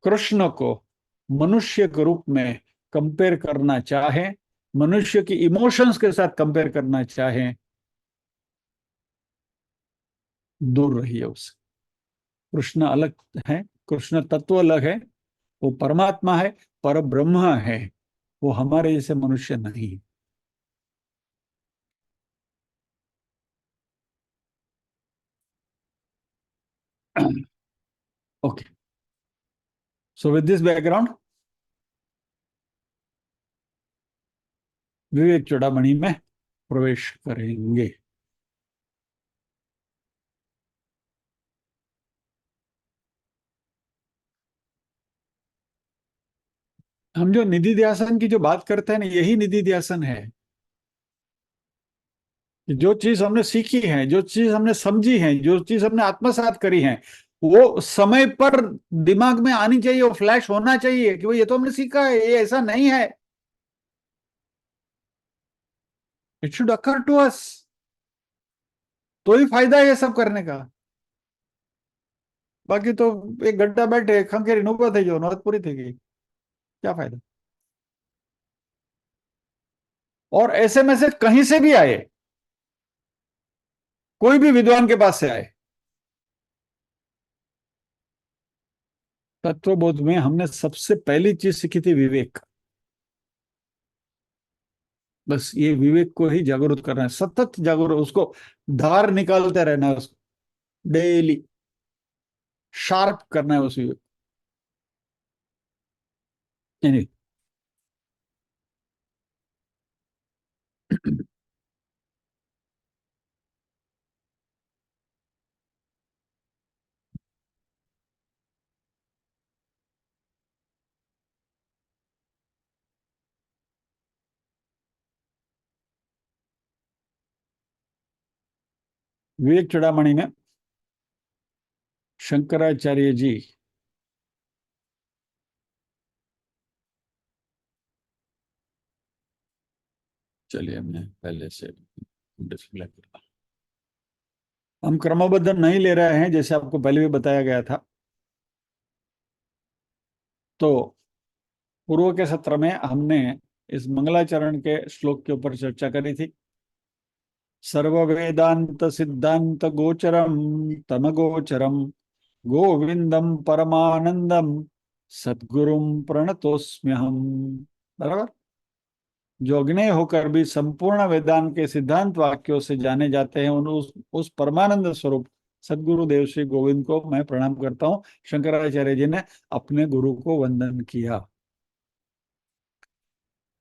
कृष्ण को मनुष्य के रूप में कंपेयर करना चाहे, मनुष्य की इमोशंस के साथ कंपेयर करना चाहे, दूर रहिए उससे। कृष्ण अलग है, कृष्ण तत्व अलग है, वो परमात्मा है, पर ब्रह्म है, वो हमारे जैसे मनुष्य नहीं। Okay, so with this background Vivekachudamani में प्रवेश करेंगे। हम जो निधि ध्यासन की जो बात करते हैं ना, यही निधि ध्यासन है कि जो चीज हमने सीखी है, जो चीज हमने समझी है, जो चीज हमने आत्मसात करी है, वो समय पर दिमाग में आनी चाहिए, वो फ्लैश होना चाहिए कि भाई ये तो हमने सीखा है, ये ऐसा नहीं है। It should occur to us. तो ही फायदा है ये सब करने का। बाकी तो एक घंटा बैठे खंखेरी नुबा थे जो नौबत पूरी थी, क्या फायदा। और ऐसे में से कहीं से भी आए, कोई भी विद्वान के पास से आए, तत्वबोध में हमने सबसे पहली चीज सीखी थी विवेक। बस ये विवेक को ही जागरूक करना है, सतत जागरूक, उसको धार निकालते रहना है, उसको डेली शार्प करना है उस विवेक। यानी विवेक चूड़ामणि में शंकराचार्य जी, चलिए मैं पहले से डिस्प्ले करता हूं। हम क्रमबद्ध नहीं ले रहे हैं, जैसे आपको पहले भी बताया गया था। तो पूर्व के सत्र में हमने इस मंगलाचरण के श्लोक के ऊपर चर्चा करी थी। सर्व वेदांत सिद्धांत गोचरम तम गोचरम गोविंदम परमानंदम सद्गुरुम प्रणतोस्म्यहम। बराबर। जो अज्ञेय होकर भी संपूर्ण वेदांत के सिद्धांत वाक्यों से जाने जाते हैं, उस परमानंद स्वरूप सदगुरु देव श्री गोविंद को मैं प्रणाम करता हूँ। शंकराचार्य जी ने अपने गुरु को वंदन किया।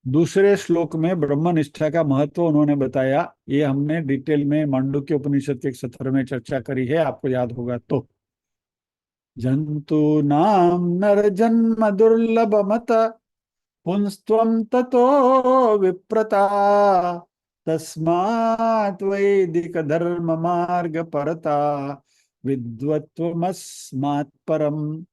दूसरे श्लोक में ब्रह्म निष्ठा का महत्व उन्होंने बताया। ये हमने डिटेल में मांडुक्य उपनिषद के एक सत्र में चर्चा करी है, आपको याद होगा तो। जंतु नाम नर जन्म दुर्लभ मत पुंस्त्वं ततो विप्रता तस्मात् वैदिक धर्म मार्ग परता विद्वत्वमस्मात् परम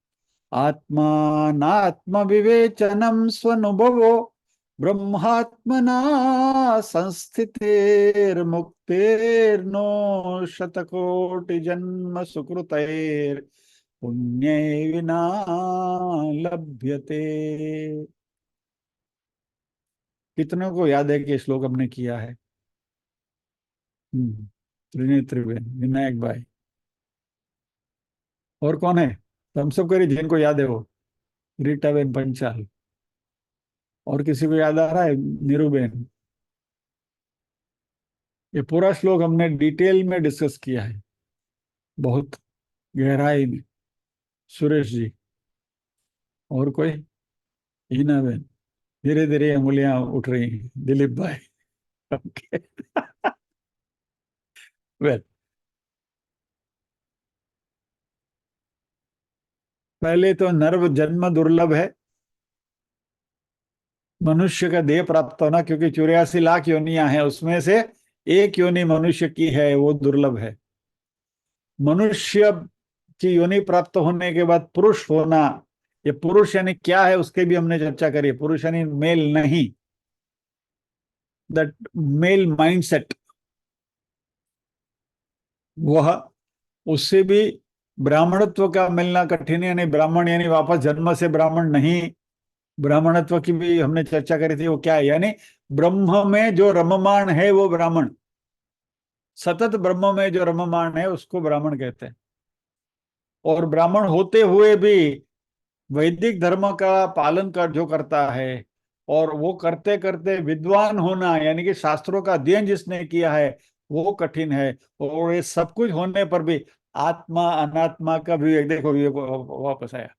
आत्मानात्म विवेचनम स्वनुभवो ब्रह्मात्मना संस्थितेर्मुक्तेर्नो शतकोटि जन्म सुकृतैर पुण्य विना लभ्यते। कितनों को याद है कि ये श्लोक हमने किया है? त्रिनेत्र विनायक भाई। और कौन है? तो हम सब करिए जिनको याद है वो। रीटा बेन पंचाल। और किसी को याद आ रहा है? नीरूबेन। ये पूरा श्लोक हमने डिटेल में डिस्कस किया है, बहुत गहराई में। सुरेश जी। और कोई? हीना बेन। धीरे धीरे उंगलियां उठ रही हैं। दिलीप भाई। ओके। वेल, पहले तो नर्व जन्म दुर्लभ है। मनुष्य का देह प्राप्त होना, क्योंकि 84 लाख योनियां हैं, उसमें से एक योनि मनुष्य की है, वो दुर्लभ है। मनुष्य की योनि प्राप्त होने के बाद पुरुष होना, ये पुरुष यानी क्या है उसके भी हमने चर्चा करी। पुरुष यानी मेल नहीं, दैट मेल माइंडसेट, वह, उससे भी ब्राह्मणत्व का मिलना कठिन है, यानी ब्राह्मण यानी वापस जन्म से ब्राह्मण नहीं। ब्राह्मणत्व की भी हमने चर्चा करी थी, वो क्या है, यानी ब्रह्म में जो रममाण है वो ब्राह्मण, सतत ब्रह्म में जो रममाण है उसको ब्राह्मण कहते हैं। और ब्राह्मण होते हुए भी वैदिक धर्म का पालन कर जो करता है, और वो करते करते विद्वान होना, यानी कि शास्त्रों का अध्ययन जिसने किया है, वो कठिन है। और ये सब कुछ होने पर भी आत्मा अनात्मा का विवेक, देखो विवेक वापस आया,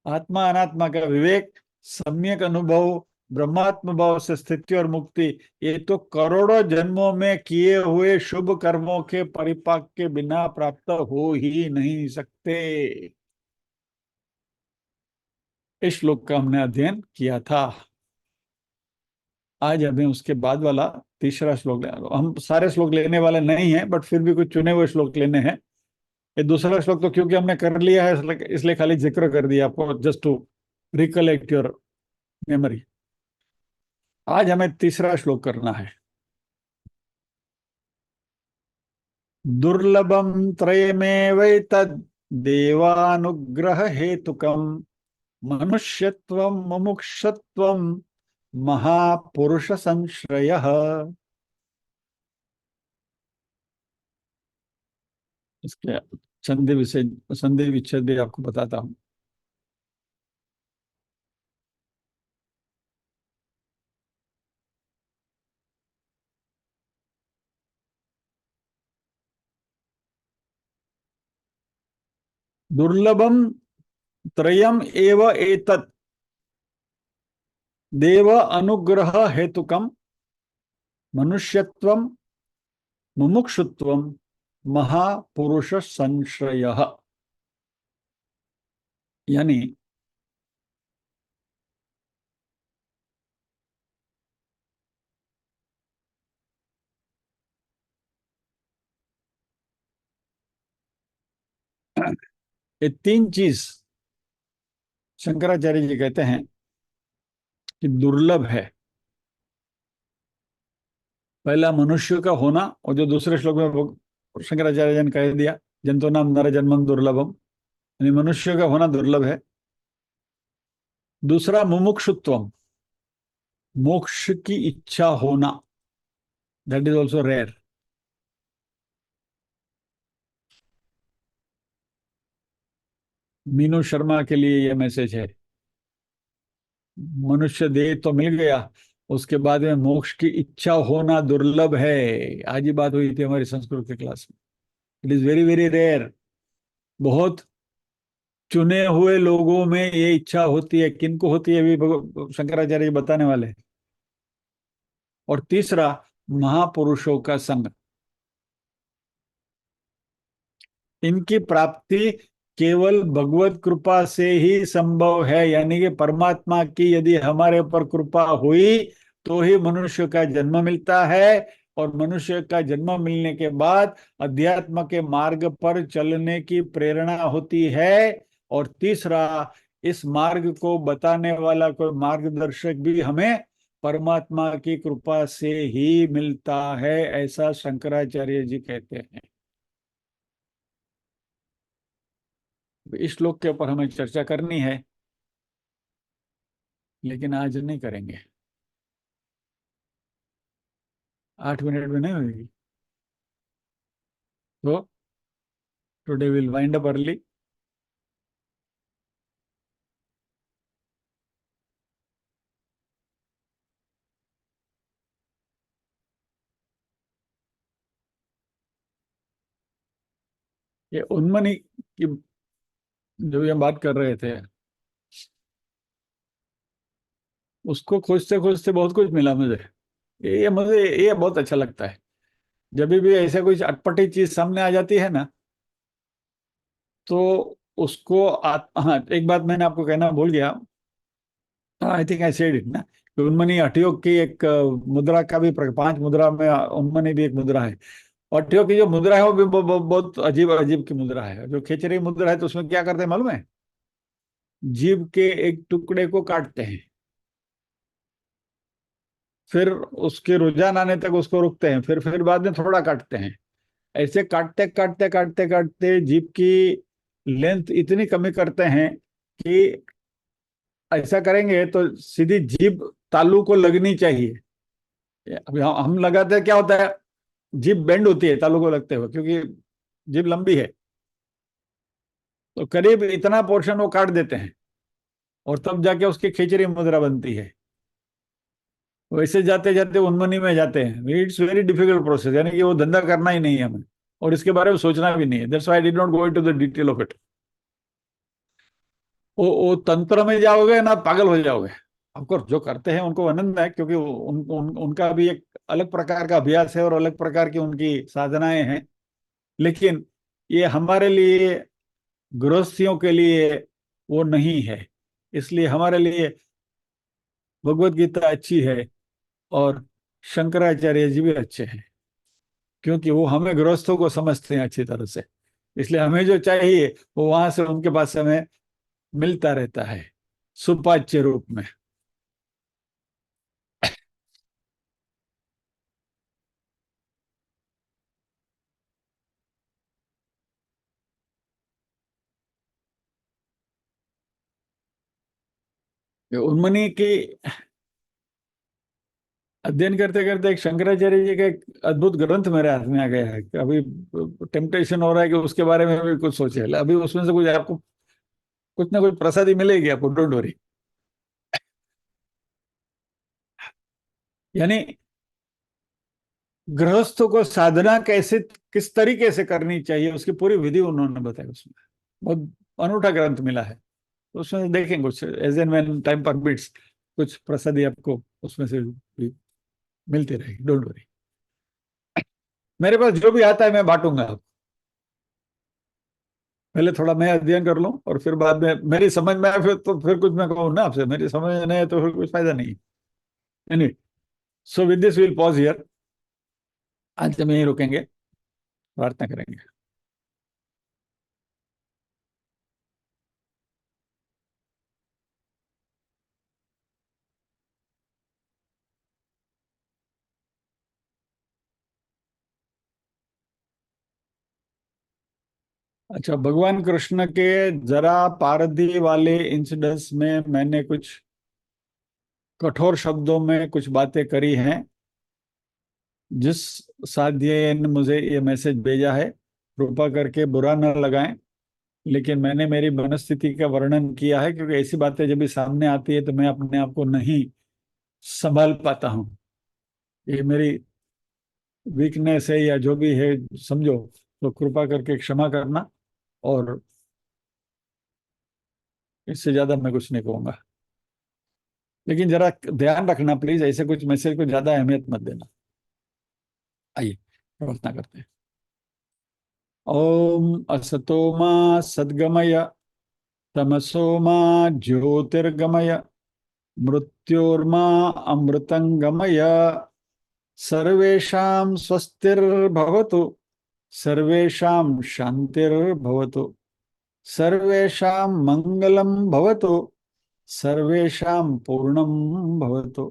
आत्मा अनात्मा का विवेक, सम्यक अनुभव, ब्रह्मात्म भाव से स्थिति और मुक्ति, ये तो करोड़ों जन्मों में किए हुए शुभ कर्मों के परिपाक के बिना प्राप्त हो ही नहीं सकते। इस श्लोक का हमने अध्ययन किया था। आज हमें उसके बाद वाला तीसरा श्लोक हम सारे श्लोक लेने वाले नहीं हैं, बट फिर भी कुछ चुने हुए श्लोक लेने हैं। ये दूसरा श्लोक तो क्योंकि हमने कर लिया है, इसलिए खाली जिक्र कर दिया आपको, just to recollect your memory. आज हमें तीसरा श्लोक करना है। दुर्लभम त्रयमेवैतद् देवानुग्रह हेतुकम मनुष्यत्वम मुमुक्षुत्वम महापुरुष संश्रयः। इसके संधि विषय, संधि विच्छेद भी आपको बताता हूँ। दुर्लभम त्रयम एव एतत् देव अनुग्रह हेतुकम मनुष्यत्वम मुमुक्षुत्वम महापुरुष संश्रयः। यानी ये तीन चीज शंकराचार्य जी कहते हैं कि दुर्लभ है। पहला मनुष्य का होना, और जो दूसरे श्लोक में शंकराचार्य जी ने कह दिया, जंतु नाम नर जन्मम दुर्लभम, यानी मनुष्य का होना दुर्लभ है। दूसरा मुमुक्षुत्वम, मोक्ष की इच्छा होना, that is also rare. Meenu Sharma के लिए यह मैसेज है। मनुष्य देह तो मिल गया, उसके बाद में मोक्ष की इच्छा होना दुर्लभ है। आज ही बात हुई थी हमारी संस्कृत की क्लास में। It is very very rare. बहुत चुने हुए लोगों में ये इच्छा होती है। किनको होती है अभी शंकराचार्य जी बताने वाले हैं। और तीसरा, महापुरुषों का संग, इनकी प्राप्ति केवल भगवत कृपा से ही संभव है। यानी कि परमात्मा की यदि हमारे ऊपर कृपा हुई तो ही मनुष्य का जन्म मिलता है, और मनुष्य का जन्म मिलने के बाद अध्यात्म के मार्ग पर चलने की प्रेरणा होती है। और तीसरा, इस मार्ग को बताने वाला कोई मार्गदर्शक भी हमें परमात्मा की कृपा से ही मिलता है, ऐसा शंकराचार्य जी कहते हैं। इस श्लोक के ऊपर हमें चर्चा करनी है, लेकिन आज नहीं करेंगे। 8 मिनट में नहीं होगी, तो today will wind up early. ये उन्मनी की जो ये बात कर रहे थे, उसको खोजते खोजते बहुत कुछ मिला मुझे। मुझे ये बहुत अच्छा लगता है। जब भी ऐसे कोई अटपटी चीज सामने आ जाती है ना, तो उसको हाँ, एक बात मैंने आपको कहना भूल गया। I think I said it ना, कि उन्मनी हठयोग की एक मुद्रा का भी 5 मुद्रा में उन्मनी भी एक मुद्रा है। और हठयोग की जो मुद्रा है वो भी बहुत अजीब अजीब की मुद्रा है। जो खेचरी मुद्रा है तो उसमें क्या करते हैं मालूम है? जीभ के एक टुकड़े को काटते हैं, फिर उसके रुझान आने तक उसको रुकते हैं, फिर बाद में थोड़ा काटते हैं। ऐसे काटते काटते काटते काटते जीभ की लेंथ इतनी कमी करते हैं कि ऐसा करेंगे तो सीधी जीभ तालू को लगनी चाहिए। अभी हम लगाते हैं, क्या होता है? जीभ बेंड होती है तालू को लगते हुए, क्योंकि जीभ लंबी है। तो करीब इतना पोर्शन वो काट देते हैं, और तब जाके उसकी खिचड़ी मुद्रा बनती है। वैसे जाते जाते उन्मनी में जाते हैं। इट्स वेरी डिफिकल्ट प्रोसेस, यानी कि वो धंधा करना ही नहीं है हमें, और इसके बारे में सोचना भी नहीं है। That's why I did not go into the detail of it. वो तंत्र में जाओगे ना, पागल हो जाओगे। ऑफकोर्स जो करते हैं उनको आनंद है, क्योंकि उनका भी एक अलग प्रकार का अभ्यास है और अलग प्रकार की उनकी साधनाएं हैं। लेकिन ये हमारे लिए, गृहस्थियों के लिए वो नहीं है। इसलिए हमारे लिए भगवत गीता अच्छी है, और शंकराचार्य जी भी अच्छे हैं, क्योंकि वो हमें गृहस्थों को समझते हैं अच्छी तरह से। इसलिए हमें जो चाहिए वो वहां से उनके पास हमें मिलता रहता है, सुपाच्य रूप में। उन्मनी की अध्ययन करते करते एक शंकराचार्य जी का एक अद्भुत ग्रंथ मेरे हाथ में आ गया है। अभी टेम्पटेशन हो रहा है कि उसके बारे में भी कुछ सोचे। अभी उसमें से कुछ आपको, कुछ ना कुछ प्रसादी मिलेगी आपको, डोंट वरी। यानी गृहस्थों को साधना कैसे, किस तरीके से करनी चाहिए, उसकी पूरी विधि उन्होंने बताई उसमें। बहुत अनूठा ग्रंथ मिला है। तो उसमें से देखेंगे कुछ, as and when time permits, कुछ प्रसादी आपको उसमें से भी मिलती रहेगी, डोंट वरी। मेरे पास जो भी आता है मैं बांटूंगा आप। पहले थोड़ा मैं अध्ययन कर लूं, और फिर बाद में मेरी समझ में आए फिर, तो फिर कुछ मैं कहूँ ना आपसे। मेरी समझ में नहीं है तो फिर कुछ फायदा नहीं। Anyway, so with this will pause here. आज हम यहीं रुकेंगे, प्रार्थना करेंगे। अच्छा, भगवान कृष्ण के जरा पारधी वाले इंसिडेंट्स में मैंने कुछ कठोर शब्दों में कुछ बातें करी हैं। जिस साध्य ने मुझे ये मैसेज भेजा है, कृपा करके बुरा न लगाएं। लेकिन मैंने मेरी मनस्थिति का वर्णन किया है, क्योंकि ऐसी बातें जब भी सामने आती है तो मैं अपने आप को नहीं संभाल पाता हूँ। ये मेरी वीकनेस है, या जो भी है समझो। तो कृपा करके क्षमा करना, और इससे ज्यादा मैं कुछ नहीं कहूंगा। लेकिन जरा ध्यान रखना प्लीज, ऐसे कुछ मैसेज को ज्यादा अहमियत मत देना। आइए प्रार्थना करते हैं। ओम असतो मा सद्गमय, तमसो मा ज्योतिर्गमय, मृत्योर्मा अमृतंगमय। सर्वेषां स्वस्तिर्भवतु, सर्वेषां शान्तिर्भवतु, सर्वेषां मङ्गलं भवतु, सर्वेषां पूर्णं भवतु।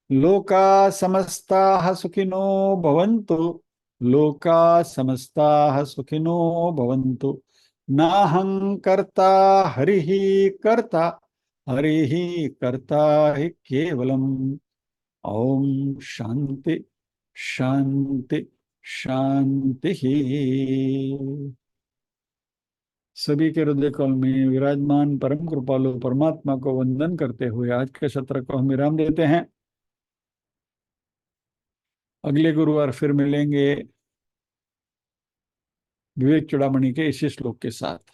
लोका समस्ताः सुखिनो भवन्तु, लोका समस्ताः सुखिनो भवन्तु। नाहं कर्ता हरिः कर्ता, हरिः कर्ता हि केवलम्। ओम शांति शांति शांति ही। सभी के हृदय कमल में विराजमान परम कृपालु परमात्मा को वंदन करते हुए आज के सत्र को हम विराम देते हैं। अगले गुरुवार फिर मिलेंगे विवेक चूड़ामणि के इसी श्लोक के साथ।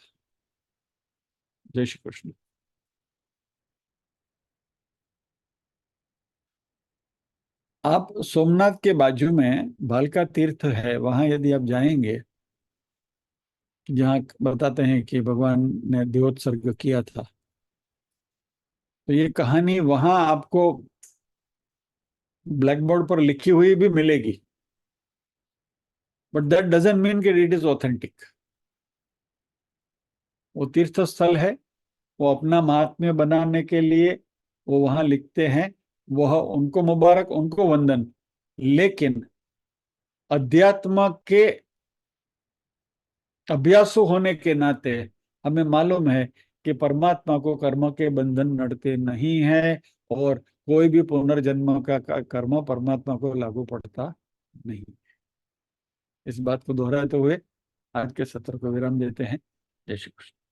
जय श्री कृष्ण। आप सोमनाथ के बाजू में भालका तीर्थ है, वहां यदि आप जाएंगे, जहाँ बताते हैं कि भगवान ने देवोत्सर्ग किया था, तो ये कहानी वहां आपको ब्लैक बोर्ड पर लिखी हुई भी मिलेगी, बट दैट डजंट मीन कि इट इज ऑथेंटिक। वो तीर्थ स्थल है, वो अपना महात्म्य बनाने के लिए वो वहां लिखते हैं। वह उनको मुबारक, उनको वंदन। लेकिन अध्यात्म के अभ्यासु होने के नाते हमें मालूम है कि परमात्मा को कर्म के बंधन नड़ते नहीं है, और कोई भी पुनर्जन्म का कर्म परमात्मा को लागू पड़ता नहीं। इस बात को दोहराते हुए आज के सत्र को विराम देते हैं। जय श्री कृष्ण।